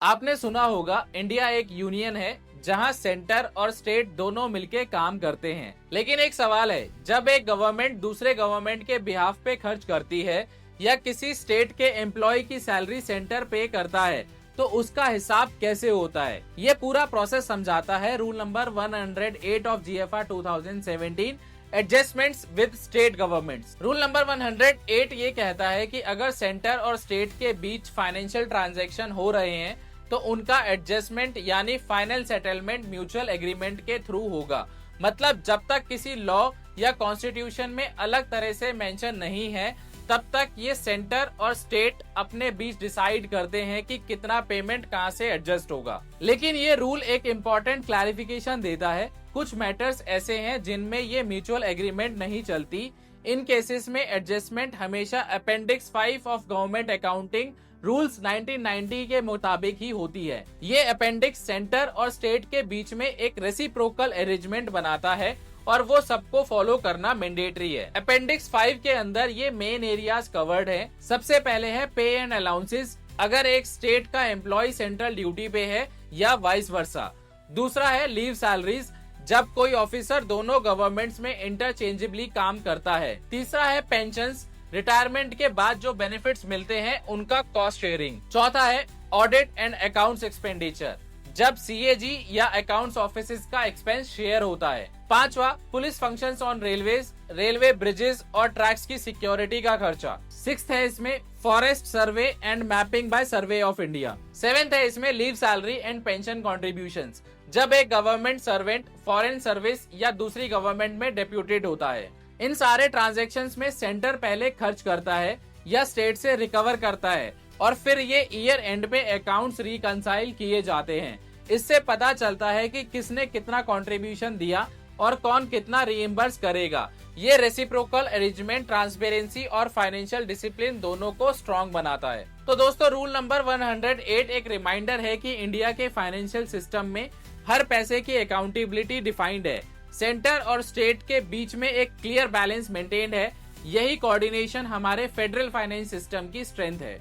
आपने सुना होगा इंडिया एक यूनियन है जहां सेंटर और स्टेट दोनों मिलके काम करते हैं। लेकिन एक सवाल है, जब एक गवर्नमेंट दूसरे गवर्नमेंट के बिहाफ पे खर्च करती है या किसी स्टेट के एम्प्लॉय की सैलरी सेंटर पे करता है तो उसका हिसाब कैसे होता है? ये पूरा प्रोसेस समझाता है rule number 108 of GFR 2017 adjustments with state governments. Rule number 108 ये कहता है कि अगर सेंटर और स्टेट के बीच फाइनेंशियल ट्रांजैक्शन हो रहे हैं तो उनका एडजस्टमेंट यानी फाइनल सेटलमेंट म्यूचुअल एग्रीमेंट के थ्रू होगा। मतलब जब तक किसी लॉ या कॉन्स्टिट्यूशन में अलग तरह से मेंशन नहीं है तब तक ये सेंटर और स्टेट अपने बीच डिसाइड करते हैं कि कितना पेमेंट कहां से एडजस्ट होगा। लेकिन ये रूल एक इम्पोर्टेंट क्लैरिफिकेशन देता है, कुछ मैटर्स ऐसे हैं जिनमें ये म्यूचुअल एग्रीमेंट नहीं चलती। इन केसेस में एडजस्टमेंट हमेशा appendix 5 of government accounting rules 1990 के मुताबिक ही होती है। ये अपेंडिक्स सेंटर और स्टेट के बीच में एक रेसिप्रोकल अरेंजमेंट बनाता है और वो सबको फॉलो करना मैंडेटरी है। अपेंडिक्स 5 के अंदर ये मेन एरियाज कवर्ड है। सबसे पहले है पे एंड अलाउंसेस, अगर एक स्टेट का एम्प्लॉय सेंट्रल ड्यूटी पे है या वाइस वर्सा। दूसरा है लीव सैलरीज, जब कोई ऑफिसर दोनों गवर्नमेंट्स में इंटरचेंजेबली काम करता है। तीसरा है पेंशंस, रिटायरमेंट के बाद जो बेनिफिट्स मिलते हैं उनका कॉस्ट शेयरिंग। चौथा है ऑडिट एंड अकाउंट्स एक्सपेंडिचर, जब सीएजी या अकाउंट्स ऑफिस का एक्सपेंस शेयर होता है। पांचवा police functions on railways, railway bridges और ट्रैक्स की सिक्योरिटी का खर्चा। सिक्स्थ है इसमें forest survey and mapping by survey of India. Seventh है इसमें leave salary and pension contributions, जब एक गवर्नमेंट सर्वेंट फॉरेन सर्विस या दूसरी गवर्नमेंट में डेप्यूटेड होता है। इन सारे ट्रांजैक्शंस में सेंटर पहले खर्च करता है या स्टेट से रिकवर करता है और फिर ये ईयर एंड पे अकाउंट्स रिकंसाइल किए जाते हैं। इससे पता चलता है कि किसने कितना कंट्रीब्यूशन दिया और कौन कितना रीइंबर्स करेगा। ये रेसिप्रोकल अरेंजमेंट ट्रांसपेरेंसी और फाइनेंशियल डिसिप्लिन दोनों को स्ट्रॉन्ग बनाता है। तो दोस्तों रूल नंबर 108 एक रिमाइंडर है कि इंडिया के फाइनेंशियल सिस्टम में हर पैसे की अकाउंटेबिलिटी डिफाइंड है। सेंटर और स्टेट के बीच में एक क्लियर बैलेंस मेंटेन्ड है। यही कोऑर्डिनेशन हमारे फेडरल फाइनेंस सिस्टम की स्ट्रेंथ है।